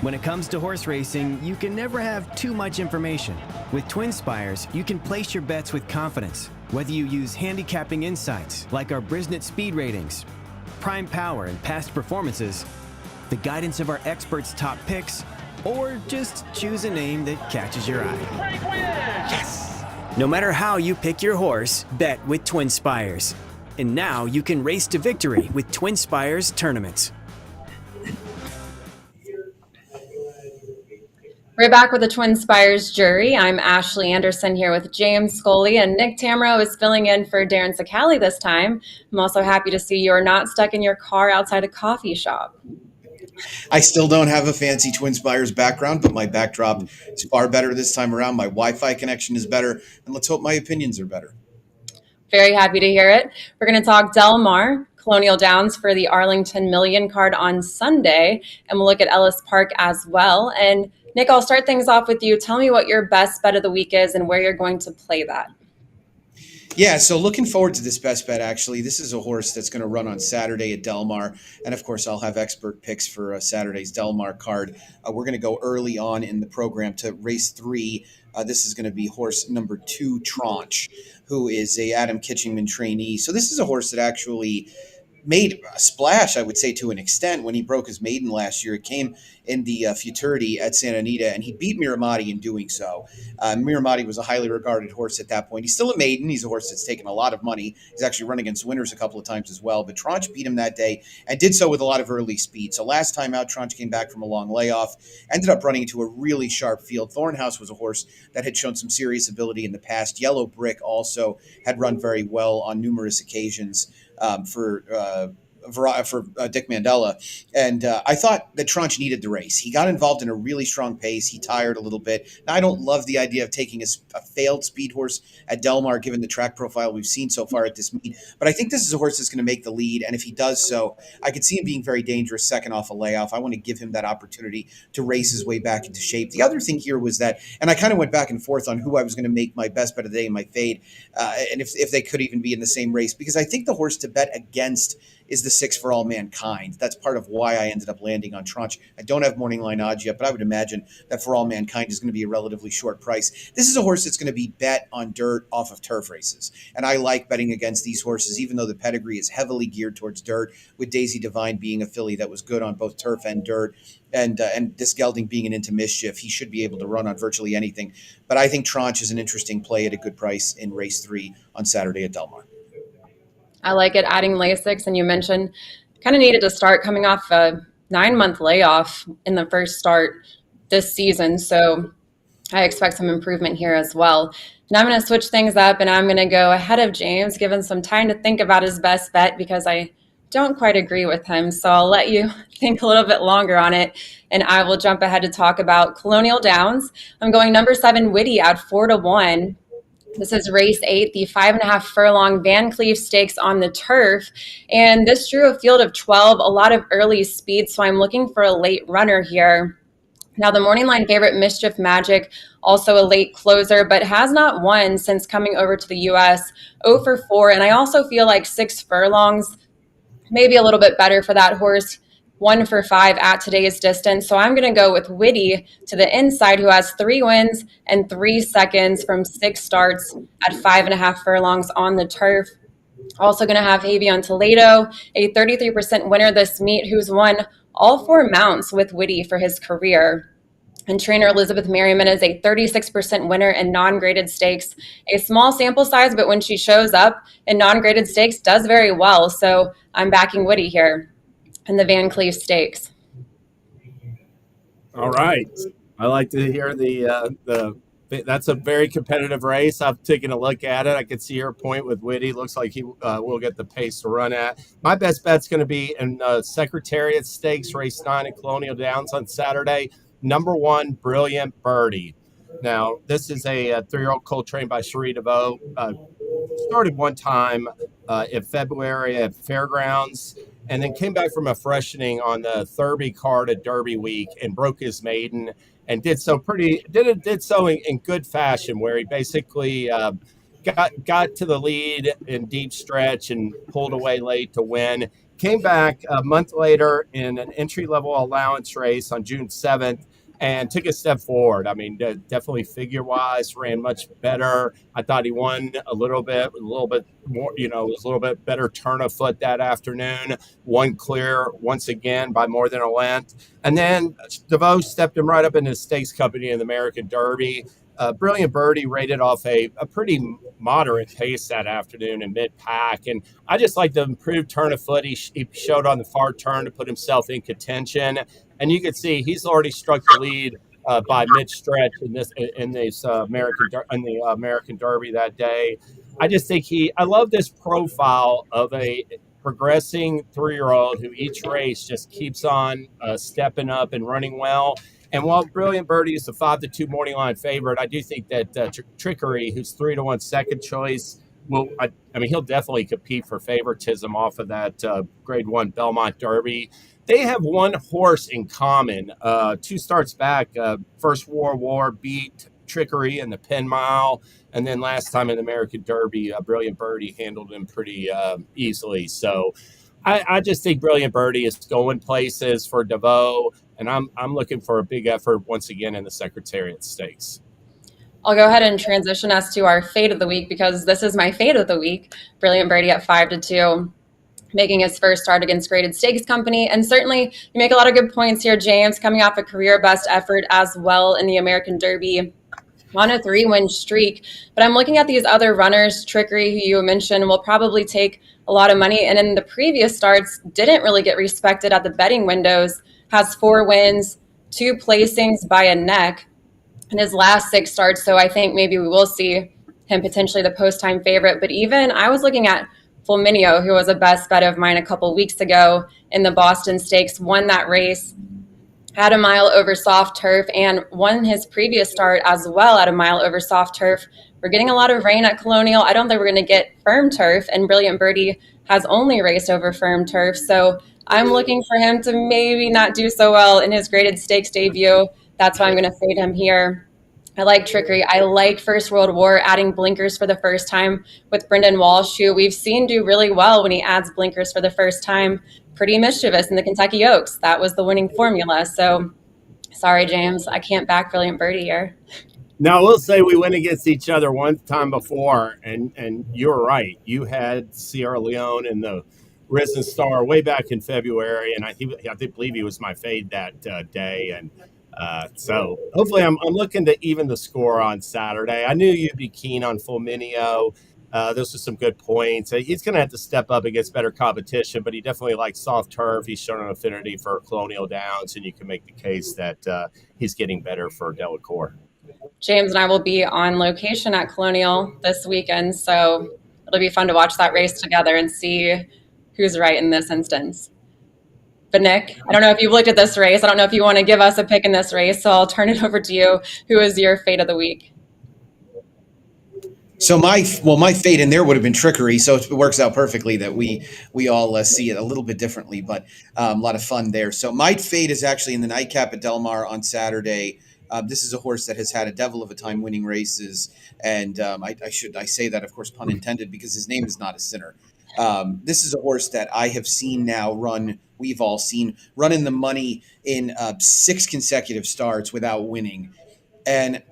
When it comes to horse racing, you can never have too much information. With TwinSpires, you can place your bets with confidence, whether you use handicapping insights like our Brisnet speed ratings, prime power and past performances, the guidance of our experts' top picks, or just choose a name that catches your eye. Yes! No matter how you pick your horse, bet with TwinSpires. And now you can race to victory with TwinSpires tournaments. We're back with the TwinSpires jury. I'm Ashley Anderson here with James Scully, and Nick Tammaro is filling in for Darren Sicali this time. I'm also happy to see you're not stuck in your car outside a coffee shop. I still don't have a fancy TwinSpires background, but my backdrop is far better this time around. My Wi-Fi connection is better, and let's hope my opinions are better. Very happy to hear it. We're going to talk Del Mar, Colonial Downs for the Arlington Million card on Sunday, and we'll look at Ellis Park as well. And Nick, I'll start things off with you. Tell me what your best bet of the week is and where you're going to play that. Yeah, so looking forward to this best bet, actually. This is a horse that's going to run on Saturday at Del Mar. And, of course, I'll have expert picks for Saturday's Del Mar card. We're going to go early on in the program to race 3. This is going to be horse number 2, Tranche, who is a Adam Kitchingman trainee. So this is a horse that actually made a splash, I would say, to an extent when he broke his maiden last year. It came in the futurity at Santa Anita, and he beat Miramati in doing so. Miramati was a highly regarded horse at that point. He's still a maiden. He's a horse that's taken a lot of money. He's actually run against winners a couple of times as well. But Tranche beat him that day and did so with a lot of early speed. So last time out, Tranche came back from a long layoff, ended up running into a really sharp field. Thornhouse was a horse that had shown some serious ability in the past. Yellow Brick also had run very well on numerous occasions for Dick Mandela. And I thought that Tranche needed the race. He got involved in a really strong pace. He tired a little bit. Now, I don't love the idea of taking a failed speed horse at Del Mar, given the track profile we've seen so far at this meet. But I think this is a horse that's going to make the lead. And if he does so, I could see him being very dangerous second off a layoff. I want to give him that opportunity to race his way back into shape. The other thing here was that, and I kind of went back and forth on who I was going to make my best bet of the day and my fade, and if they could even be in the same race, because I think the horse to bet against is the 6 For All Mankind. That's part of why I ended up landing on Tranche. I don't have morning line odds yet, but I would imagine that For All Mankind is going to be a relatively short price. This is a horse that's going to be bet on dirt off of turf races. And I like betting against these horses, even though the pedigree is heavily geared towards dirt, with Daisy Divine being a filly that was good on both turf and dirt. And this gelding being an Into Mischief, he should be able to run on virtually anything. But I think Tranche is an interesting play at a good price in race 3 on Saturday at Del Mar. I like it, adding Lasix, and you mentioned kind of needed to start coming off a 9-month layoff in the first start this season. So I expect some improvement here as well. And I'm going to switch things up, and I'm going to go ahead of James, give him some time to think about his best bet because I don't quite agree with him. So I'll let you think a little bit longer on it, and I will jump ahead to talk about Colonial Downs. I'm going number 7, Witty at 4-1. This is race 8, the 5.5 furlong Van Cleef Stakes on the turf. And this drew a field of 12, a lot of early speed. So I'm looking for a late runner here. Now, the morning line favorite, Mischief Magic, also a late closer, but has not won since coming over to the U.S. 0 for 4. And I also feel like 6 furlongs, maybe a little bit better for that horse. 1 for 5 at today's distance. So I'm going to go with Witty to the inside, who has 3 wins and 3 seconds from 6 starts at 5.5 furlongs on the turf. Also going to have Avion Toledo, a 33% winner this meet, who's won all 4 mounts with Witty for his career. And trainer Elizabeth Merriman is a 36% winner in non-graded stakes. A small sample size, but when she shows up in non-graded stakes, does very well. So I'm backing Witty here in the Van Cleef Stakes. All right. I like to hear that's a very competitive race. I've taken a look at it. I can see your point with Witty. Looks like he will get the pace to run at. My best bet's going to be in Secretariat Stakes, race 9 at Colonial Downs on Saturday. Number 1, Brilliant Birdie. Now, this is a 3-year-old colt trained by Cherie DeVoe. Started one time in February at Fairgrounds, and then came back from a freshening on the Thurby card at Derby Week and broke his maiden and did so in good fashion, where he basically got to the lead in deep stretch and pulled away late to win. Came back a month later in an entry-level allowance race on June 7th and took a step forward. I mean, definitely figure-wise, ran much better. I thought he won a little bit more, was a little bit better turn of foot that afternoon. Won clear once again by more than a length. And then DeVoe stepped him right up in his stakes company in the American Derby. Brilliant Birdie rated off a pretty moderate pace that afternoon in mid-pack. And I just like the improved turn of foot he showed on the far turn to put himself in contention. And you can see he's already struck the lead by mid-stretch in the American Derby that day. I just think I love this profile of a progressing 3-year-old who each race just keeps on stepping up and running well. And while Brilliant Birdie is the 5-2 morning line favorite, I do think that Trickery, who's 3-1 second choice, he'll definitely compete for favoritism off of that Grade 1 Belmont Derby. They have one horse in common. 2 starts back, First World War beat Trickery in the Penn Mile, and then last time in the American Derby, Brilliant Birdie handled him pretty easily. So I just think Brilliant Birdie is going places for DeVoe, and I'm looking for a big effort once again in the Secretariat Stakes. I'll go ahead and transition us to our fade of the week, because this is my fade of the week. Brilliant Birdie at 5-2, making his first start against Graded Stakes Company. And certainly you make a lot of good points here, James, coming off a career best effort as well in the American Derby on a 3-win streak. But I'm looking at these other runners. Trickery, who you mentioned, will probably take a lot of money, and in the previous starts didn't really get respected at the betting windows, has 4 wins, 2 placings by a neck in his last 6 starts. So I think maybe we will see him potentially the post-time favorite. But even I was looking at Fulminio, who was a best bet of mine a couple weeks ago in the Boston Stakes, won that race at a mile over soft turf, and won his previous start as well at a mile over soft turf. We're getting a lot of rain at Colonial. I don't think we're going to get firm turf, and Brilliant Birdie has only raced over firm turf. So I'm looking for him to maybe not do so well in his Graded Stakes debut. That's why I'm going to fade him here. I like Trickery. I like First World War adding blinkers for the first time with Brendan Walsh, who we've seen do really well when he adds blinkers for the first time. Pretty mischievous in the Kentucky Oaks. That was the winning formula. So sorry, James, I can't back Brilliant Birdie here. Now, we'll say we went against each other one time before, and you're right. You had Sierra Leone in the Risen Star way back in February, and I believe he was my fade that day. And so hopefully I'm looking to even the score on Saturday. I knew you'd be keen on Fulminio. Those are some good points. He's going to have to step up against better competition, but he definitely likes soft turf. He's shown an affinity for Colonial Downs, and you can make the case that he's getting better for Delacour. James and I will be on location at Colonial this weekend, so it'll be fun to watch that race together and see who's right in this instance. But Nick, I don't know if you've looked at this race. I don't know if you want to give us a pick in this race, so I'll turn it over to you. Who is your fade of the week? So my fade in there would have been Trickery. So it works out perfectly that we all see it a little bit differently, but a lot of fun there. So my fade is actually in the nightcap at Del Mar on Saturday. This is a horse that has had a devil of a time winning races, and I say that, of course, pun intended, because his name is not a sinner. This is a horse that I have seen now run. We've all seen run in the money in 6 consecutive starts without winning, and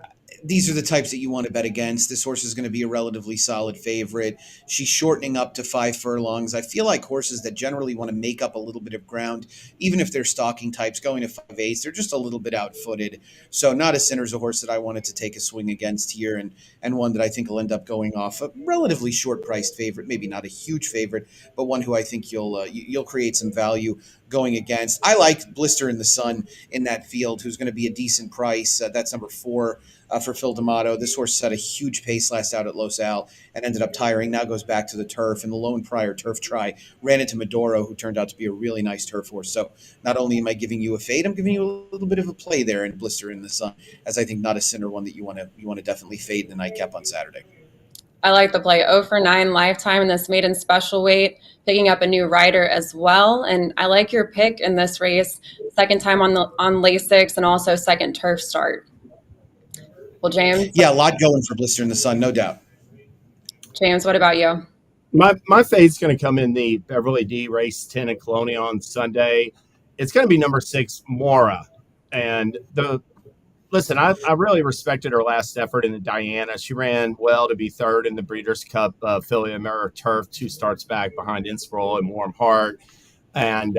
these are the types that you want to bet against. This horse is going to be a relatively solid favorite. She's shortening up to 5 furlongs. I feel like horses that generally want to make up a little bit of ground, even if they're stalking types, going to 5/8, they're just a little bit out-footed. So Not a Sinner is a horse that I wanted to take a swing against here, and one that I think will end up going off a relatively short-priced favorite, maybe not a huge favorite, but one who I think you'll create some value going against. I like Blister in the Sun in that field, who's going to be a decent price. That's number 4 for Phil D'Amato. This horse had a huge pace last out at Los Al and ended up tiring. Now goes back to the turf. And the lone prior turf try ran into Medoro, who turned out to be a really nice turf horse. So not only am I giving you a fade, I'm giving you a little bit of a play there in Blister in the Sun, as I think Not a Sinner, one that you want to definitely fade in the nightcap on Saturday. I like the play 0 for 9 lifetime in this maiden special weight, picking up a new rider as well. And I like your pick in this race, second time on Lasix and also second turf start. Well, James? Yeah, a lot going for Blister in the Sun, no doubt. James, what about you? My fade's going to come in the Beverly D race 10 at Colonial on Sunday. It's going to be number 6, Mora. And I really respected her last effort in the Diana. She ran well to be third in the Breeders' Cup Philly America Turf, 2 starts back behind Innsbruck and Warm Heart. And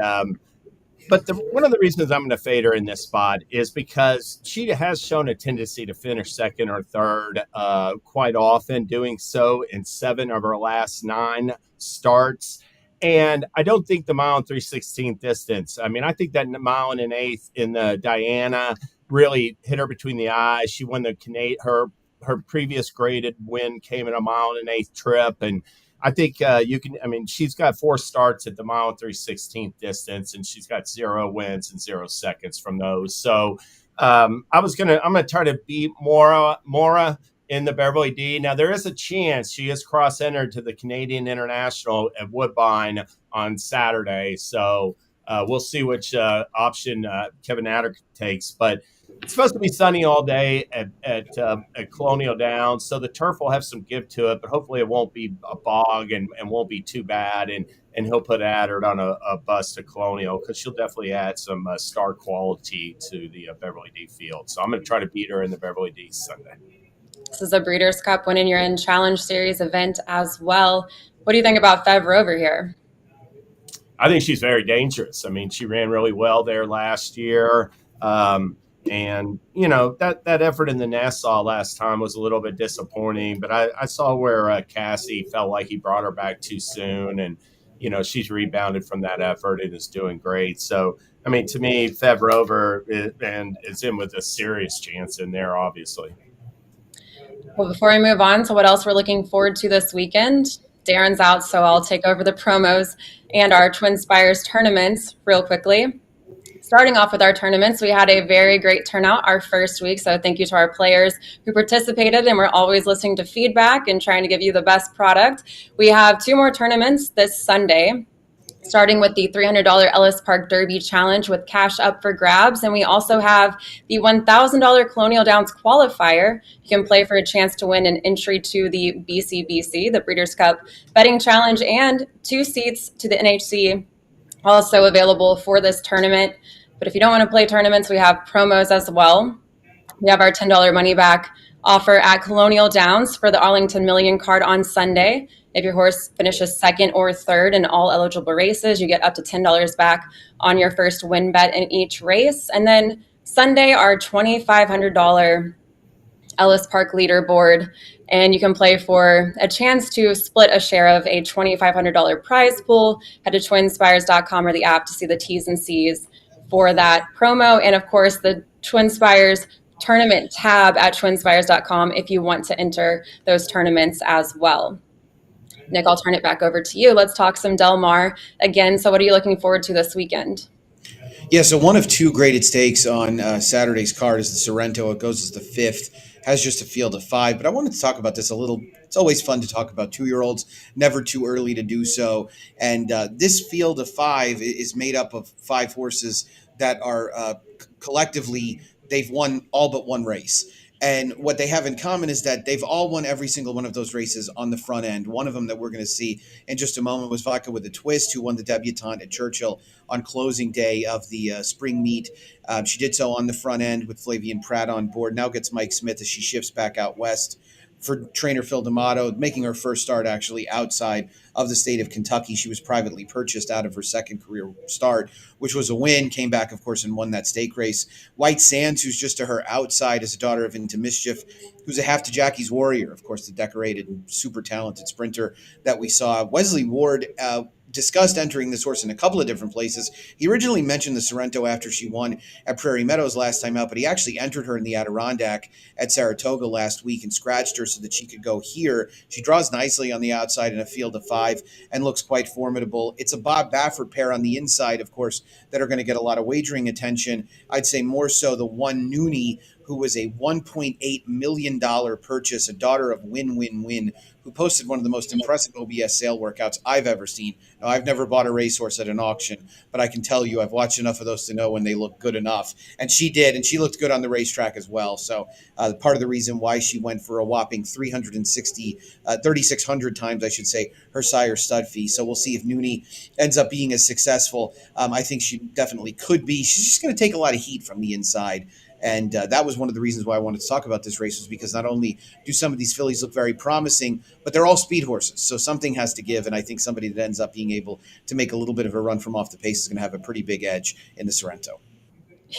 but one of the reasons I'm going to fade her in this spot is because she has shown a tendency to finish second or third quite often, doing so in 7 of her last 9 starts. And I don't think the mile and 3/16 distance. I mean, I think that mile and an eighth in the Diana really hit her between the eyes. She won her previous graded win came in a mile and an eighth trip, and I think she's got 4 starts at the mile and 3/16 distance, and she's got 0 wins and 0 seconds from those. So I'm gonna try to beat Mora in the Beverly D. Now there is a chance she is cross-entered to the Canadian International at Woodbine on Saturday. So we'll see which option Kevin Adder takes, but it's supposed to be sunny all day at Colonial Downs, so the turf will have some give to it, but hopefully it won't be a bog and won't be too bad. And he'll put Addard on a bus to Colonial because she'll definitely add some star quality to the Beverly D field. So I'm going to try to beat her in the Beverly D Sunday. This is a Breeders' Cup Win in Your End Challenge Series event as well. What do you think about Fev Rover here? I think she's very dangerous. I mean, she ran really well there last year. And, that effort in the Nassau last time was a little bit disappointing, but I saw where Cassie felt like he brought her back too soon. And, she's rebounded from that effort and is doing great. So, I mean, to me, Fev Rover is in with a serious chance in there, obviously. Well, before we move on to what else we're looking forward to this weekend, Darren's out, so I'll take over the promos and our TwinSpires tournaments real quickly. Starting off with our tournaments, we had a very great turnout our first week, so thank you to our players who participated, and we're always listening to feedback and trying to give you the best product. We have 2 more tournaments this Sunday, starting with the $300 Ellis Park Derby Challenge with cash up for grabs, and we also have the $1,000 Colonial Downs qualifier. You can play for a chance to win an entry to the BCBC, the Breeders' Cup Betting Challenge, and 2 seats to the NHC, also available for this tournament. But if you don't want to play tournaments, we have promos as well. We have our $10 money back offer at Colonial Downs for the Arlington Million card on Sunday. If your horse finishes second or third in all eligible races, you get up to $10 back on your first win bet in each race. And then Sunday, our $2,500 Ellis Park leaderboard, and you can play for a chance to split a share of a $2,500 prize pool. Head to TwinSpires.com or the app to see the T's and C's for that promo. And of course, the TwinSpires tournament tab at TwinSpires.com if you want to enter those tournaments as well. Nick, I'll turn it back over to you. Let's talk some Del Mar again. So what are you looking forward to this weekend? Yeah, so one of 2 graded stakes on Saturday's card is the Sorrento. It goes as the 5th, has just a field of 5. But I wanted to talk about this a little. It's always fun to talk about 2-year-olds, never too early to do so. And this field of 5 is made up of 5 horses that are collectively, they've won all but 1 race. And what they have in common is that they've all won every single one of those races on the front end. One of them that we're going to see in just a moment was Vodka with a Twist, who won the debutante at Churchill on closing day of the spring meet. She did so on the front end with Flavian Pratt on board. Now gets Mike Smith as she shifts back out west for trainer Phil D'Amato, making her first start actually outside of the state of Kentucky. She was privately purchased out of her second career start, which was a win, came back, of course, and won that stake race. White Sands, who's just to her outside, is a daughter of Into Mischief, who's a half to Jackie's Warrior, of course, the decorated and super talented sprinter that we saw. Wesley Ward discussed entering this horse in a couple of different places. He originally mentioned the Sorrento after she won at Prairie Meadows last time out, but he actually entered her in the Adirondack at Saratoga last week and scratched her so that she could go here. She draws nicely on the outside in a field of 5 and looks quite formidable. It's a Bob Baffert pair on the inside, of course, that are going to get a lot of wagering attention. I'd say more so the one Nooney, who was a $1.8 million purchase, a daughter of Win Win Win, who posted one of the most impressive OBS sale workouts I've ever seen. Now, I've never bought a racehorse at an auction, but I can tell you I've watched enough of those to know when they look good enough. And she did, and she looked good on the racetrack as well. So part of the reason why she went for a whopping 3,600 times, I should say, her sire stud fee. So we'll see if Nooney ends up being as successful. I think she definitely could be. She's just going to take a lot of heat from the inside. And that was one of the reasons why I wanted to talk about this race, was because not only do some of these fillies look very promising, but they're all speed horses. So something has to give. And I think somebody that ends up being able to make a little bit of a run from off the pace is going to have a pretty big edge in the Sorrento.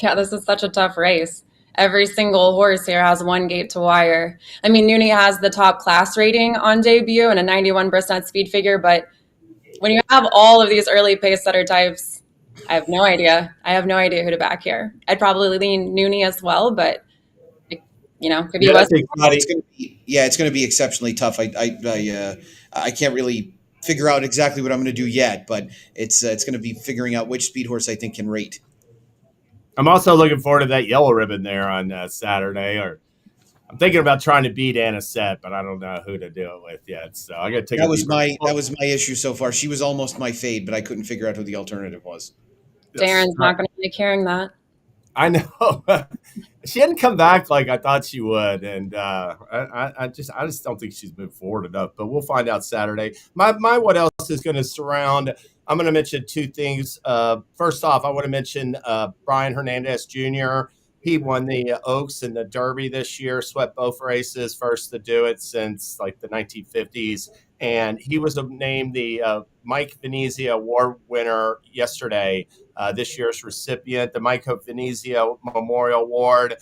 Yeah, this is such a tough race. Every single horse here has one gate to wire. I mean, Nooney has the top class rating on debut and a 91% speed figure, but when you have all of these early pace setter types, I have no idea. I have no idea who to back here. I'd probably lean Nooney as well, but could be West. It's going to be exceptionally tough. I can't really figure out exactly what I'm going to do yet, but it's going to be figuring out which speed horse I think can rate. I'm also looking forward to that yellow ribbon there on Saturday. Or I'm thinking about trying to beat Anisette, but I don't know who to do it with yet. So I got to take that was my issue so far. She was almost my fade, but I couldn't figure out who the alternative was. Darren's not going to be carrying that. I know. She hadn't come back like I thought she would, and I just don't think she's moved forward enough. But we'll find out Saturday. My what else is going to surround? I'm going to mention two things. First off, I want to mention Brian Hernandez Jr. He won the Oaks and the Derby this year, swept both races, first to do it since like the 1950s. And he was named the Mike Venezia Award winner yesterday, this year's recipient. The Mike Venezia Memorial Award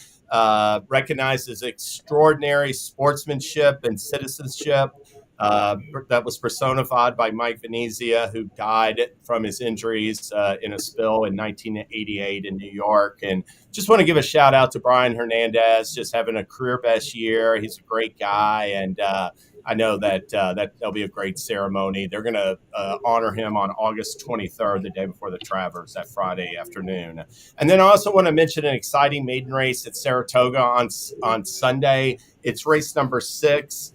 recognizes extraordinary sportsmanship and citizenship that was personified by Mike Venezia, who died from his injuries in a spill in 1988 in New York. And just want to give a shout out to Brian Hernandez, just having a career best year. He's a great guy, and I know that that'll be a great ceremony. They're going to honor him on August 23rd, the day before the Travers, that Friday afternoon. And then I also want to mention an exciting maiden race at Saratoga on Sunday. It's race number 6.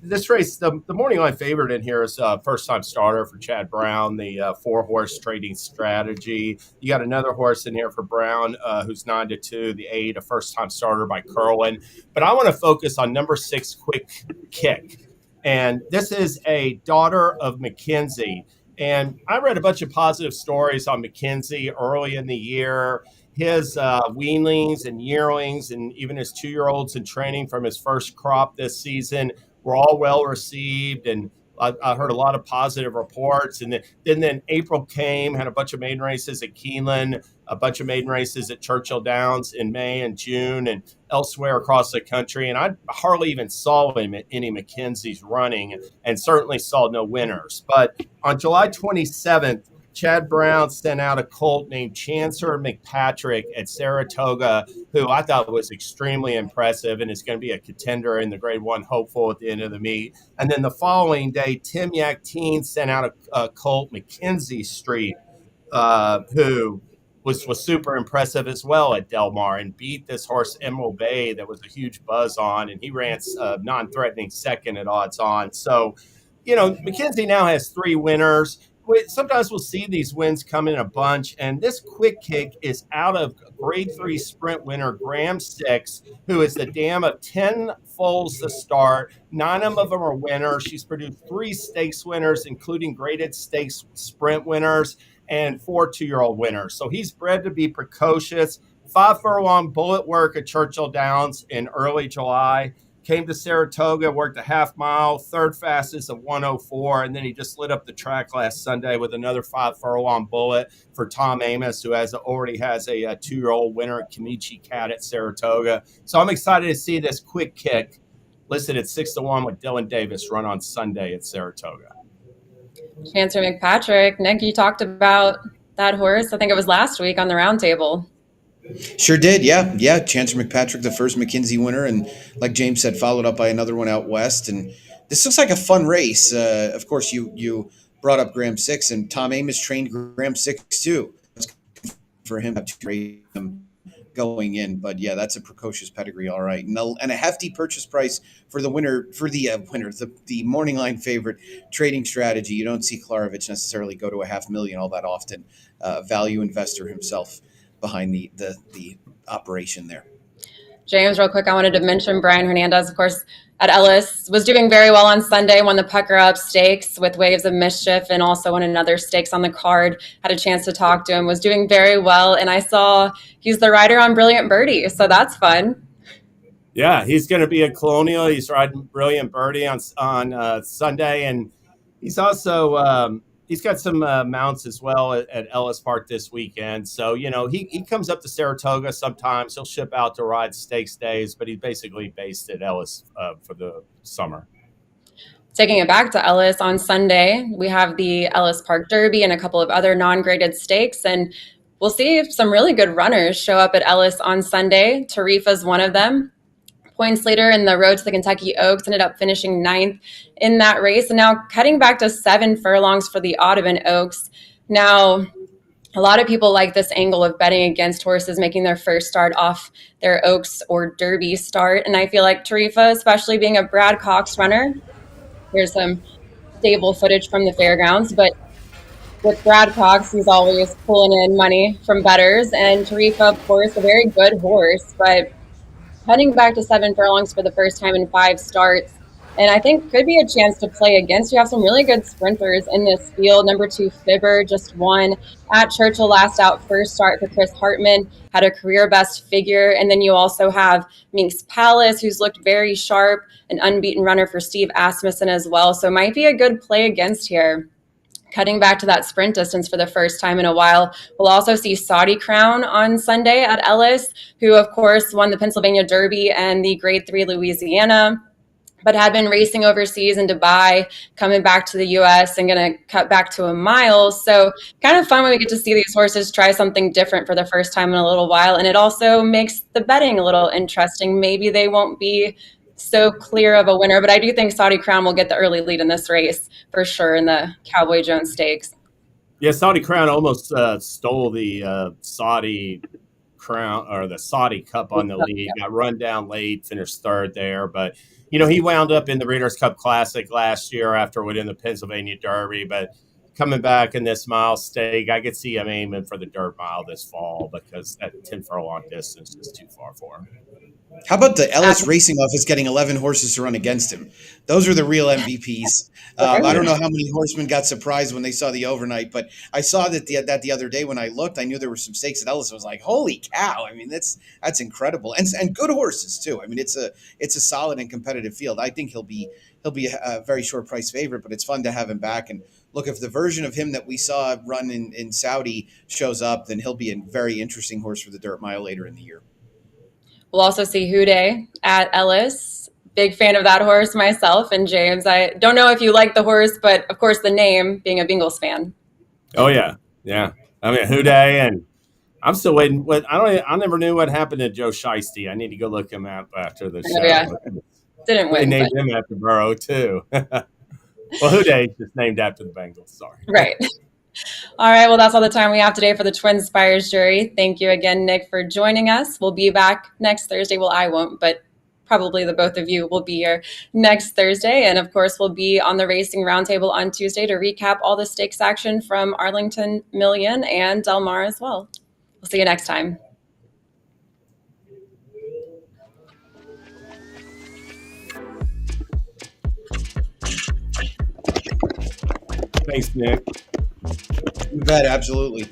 This race, the morning line favorite in here is first-time starter for Chad Brown, the 4-horse trading strategy. You got another horse in here for Brown, who's 9-2, the 8, a first-time starter by Curlin. But I want to focus on number 6, Quick Kick. And this is a daughter of McKenzie. And I read a bunch of positive stories on McKenzie early in the year. His weanlings and yearlings and even his 2-year-olds in training from his first crop this season were all well received, and I heard a lot of positive reports. And then April came, had a bunch of maiden races at Keeneland, a bunch of maiden races at Churchill Downs in May and June and elsewhere across the country. And I hardly even saw him at any McKenzie's running, and certainly saw no winners. But on July 27th, Chad Brown sent out a colt named Chancer McPatrick at Saratoga, who I thought was extremely impressive and is going to be a contender in the Grade 1 hopeful at the end of the meet. And then the following day, Tim Yakteen sent out a colt, Mackenzie Street, who was super impressive as well at Del Mar, and beat this horse Emerald Bay that was a huge buzz on, and he ran non-threatening second at odds on. So, Mackenzie now has 3 winners. Sometimes we'll see these wins come in a bunch, and this Quick Kick is out of Grade 3 sprint winner Graham 6, who is the dam of 10 foals to start. 9 of them are winners. She's produced 3 stakes winners, including graded stakes sprint winners, and 4 2-year-old winners. So he's bred to be precocious. 5 furlong bullet work at Churchill Downs in early July. Came to Saratoga, worked a half mile, third fastest of 1:04, and then he just lit up the track last Sunday with another 5 furlong bullet for Tom Amos, who already has a 2-year-old winner at Kamichi Cat at Saratoga. So I'm excited to see this Quick Kick listed at 6-1 with Dylan Davis run on Sunday at Saratoga. Chancer McPatrick, Nick, you talked about that horse. I think it was last week on the roundtable. Sure did, yeah. Chancer McPatrick, the first McKenzie winner, and like James said, followed up by another one out west. And this looks like a fun race. Of course, you brought up Graham 6, and Tom Amos trained Graham 6 too. For him to trade him going in. But yeah, that's a precocious pedigree, all right, and a hefty purchase price for the the morning line favorite trading strategy. You don't see Klarovich necessarily go to a $500,000 all that often. Value investor himself behind the operation there. James, real quick, I wanted to mention Brian Hernandez, of course, at Ellis, was doing very well on Sunday, won the Pucker Up Stakes with Waves of Mischief, and also won another stakes on the card. Had a chance to talk to him, was doing very well, and I saw he's the rider on Brilliant Birdie, so that's fun. Yeah, he's going to be at Colonial. He's riding Brilliant Birdie on Sunday, and he's also he's got some mounts as well at Ellis Park this weekend. So, he comes up to Saratoga sometimes. He'll ship out to ride stakes days, but he's basically based at Ellis for the summer. Taking it back to Ellis, on Sunday, we have the Ellis Park Derby and a couple of other non-graded stakes, and we'll see if some really good runners show up at Ellis on Sunday. Tarifa's one of them. Points leader in the Road to the Kentucky Oaks, ended up finishing 9th in that race, and now cutting back to 7 furlongs for the Audubon Oaks. Now, a lot of people like this angle of betting against horses making their first start off their Oaks or Derby start, and I feel like Tarifa, especially being a Brad Cox runner, here's some stable footage from the fairgrounds, but with Brad Cox, he's always pulling in money from bettors, and Tarifa, of course, a very good horse, but heading back to 7 furlongs for the first time in 5 starts. And I think could be a chance to play against. You have some really good sprinters in this field. Number 2, Fibber, just won at Churchill last out, first start for Chris Hartman, had a career best figure. And then you also have Minx Palace, who's looked very sharp, an unbeaten runner for Steve Asmussen as well. So might be a good play against here. Cutting back to that sprint distance for the first time in a while. We'll also see Saudi Crown on Sunday at Ellis, who, of course, won the Pennsylvania Derby and the Grade 3 Louisiana, but had been racing overseas in Dubai, coming back to the U.S. and going to cut back to a mile. So kind of fun when we get to see these horses try something different for the first time in a little while. And it also makes the betting a little interesting. Maybe they won't be so clear of a winner, but I do think Saudi Crown will get the early lead in this race for sure in the Cowboy Jones Stakes. Yeah, Saudi Crown almost stole the Saudi Crown or the Saudi Cup on the lead. Got run down late, finished 3rd there, but he wound up in the Breeders' Cup Classic last year after winning the Pennsylvania Derby, but coming back in this mile stake, I could see him aiming for the dirt mile this fall because that 10 furlong distance is too far for him. How about the Ellis Racing Office getting 11 horses to run against him? Those are the real MVPs. I don't know how many horsemen got surprised when they saw the overnight, but I saw that the other day when I looked. I knew there were some stakes at Ellis. I was like, holy cow! I mean, that's incredible, and good horses too. I mean, it's a solid and competitive field. I think he'll be a very short price favorite, but it's fun to have him back. And look, if the version of him that we saw run in Saudi shows up, then he'll be a very interesting horse for the dirt mile later in the year. We'll also see Houday at Ellis. Big fan of that horse myself. And James, I don't know if you like the horse, but of course the name, being a Bengals fan. Oh yeah. Yeah. I mean, Houday, and I'm still waiting. I never knew what happened to Joe Shiesty. I need to go look him up after the show. Yeah. Didn't win. They named him after Burrow too. Well, Houday is just named after the Bengals. Sorry. Right. All right. Well, that's all the time we have today for the TwinSpires jury. Thank you again, Nick, for joining us. We'll be back next Thursday. Well, I won't, but probably the both of you will be here next Thursday. And of course, we'll be on the Racing Roundtable on Tuesday to recap all the stakes action from Arlington Million and Del Mar as well. We'll see you next time. Thanks, Nick. You bet, absolutely.